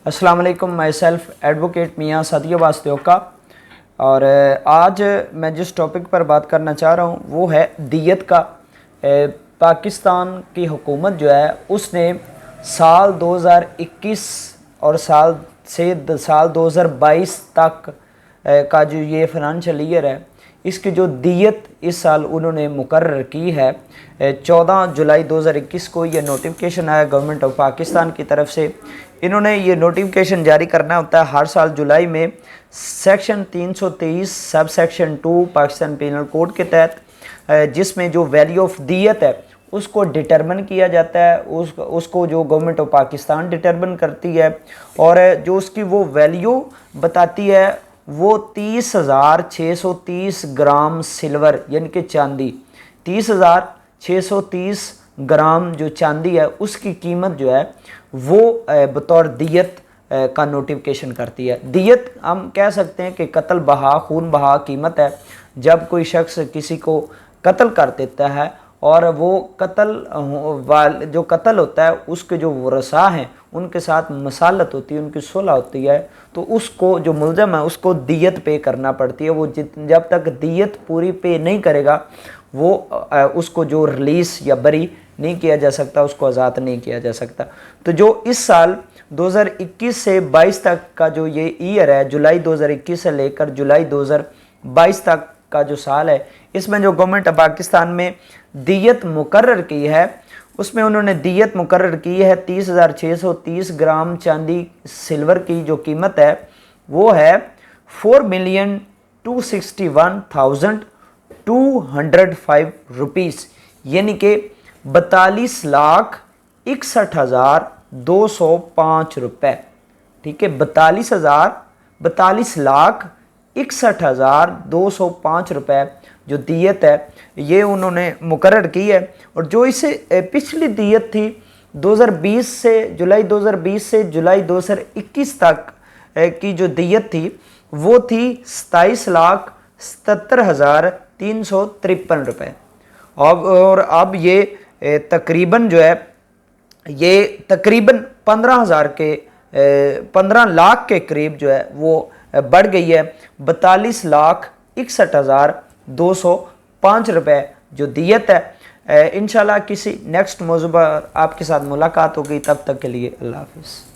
अस्सलाम वालेकुम, my self advocate मियाँ सदिया वास्तव का। और आज मैं जिस टॉपिक पर बात करना चाह रहा हूँ वो है दियत का। पाकिस्तान की हुकूमत जो है उसने साल 2021 और साल 2022 तक का जो ये फ़ाइनेंशियल ईयर है इसकी जो दियत इस साल उन्होंने मुकर्रर की है। 14 जुलाई 2021 को ये नोटिफिकेशन आया गवर्नमेंट ऑफ पाकिस्तान की तरफ से। इन्होंने ये नोटिफिकेशन जारी करना होता है हर साल जुलाई में, section 323 sub section 2 Pakistan panel code के तहत, जिसमें जो वैल्यू ऑफ दियत है उसको डिटरमिन किया जाता है। उसको जो गवर्नमेंट ऑफ पाकिस्तान डिटरमिन करती है और जो उसकी वो वैल्यू बताती है वो 30,630 ग्राम सिल्वर यानी कि चांदी, 30,630 ग्राम जो चांदी है उसकी कीमत जो है वो बतौर दियत का नोटिफिकेशन करती है। दियत हम कह सकते हैं कि कत्ल बहा, खून बहा कीमत है। जब कोई शख्स किसी को कत्ल कर देता है और वो जो कत्ल होता है उसके जो वरसा हैं उनके साथ मसालत होती है, उनकी सुलह होती है, तो उसको जो मुलज़म है उसको दियत पे करना पड़ती है। वो जब तक दियत पूरी पे नहीं करेगा वो उसको जो रिलीज़ या बरी नहीं किया जा सकता, उसको आज़ाद नहीं किया जा सकता। तो जो इस साल 2021 से 22 तक का जो ये ईयर है, जुलाई 2021 से लेकर जुलाई 2022 तक का जो साल है, इसमें जो गवर्नमेंट ऑफ पाकिस्तान में दियत मुकर्रर की है उसमें उन्होंने दियत मुकर्रर की है 30,630 ग्राम चांदी सिल्वर की जो कीमत है वो है 4,261,205 रुपीज़, यानी कि 42,61,205 रुपये। ठीक है, 42,61,205 रुपये जो दियत है ये उन्होंने मुकर्रर की है। और जो इसे पिछली दियत थी 2020 से जुलाई 2020 से जुलाई 2021 तक की जो दियत थी वो थी 27,77,353 रुपये। और अब ये तकरीबन जो है ये तकरीबन 15 लाख के करीब जो है वो बढ़ गई है। 42,61,205 रुपये जो दियत है। इंशाल्लाह किसी नेक्स्ट मौजू पर आपके साथ मुलाकात होगी, तब तक के लिए अल्लाह हाफ़िज़।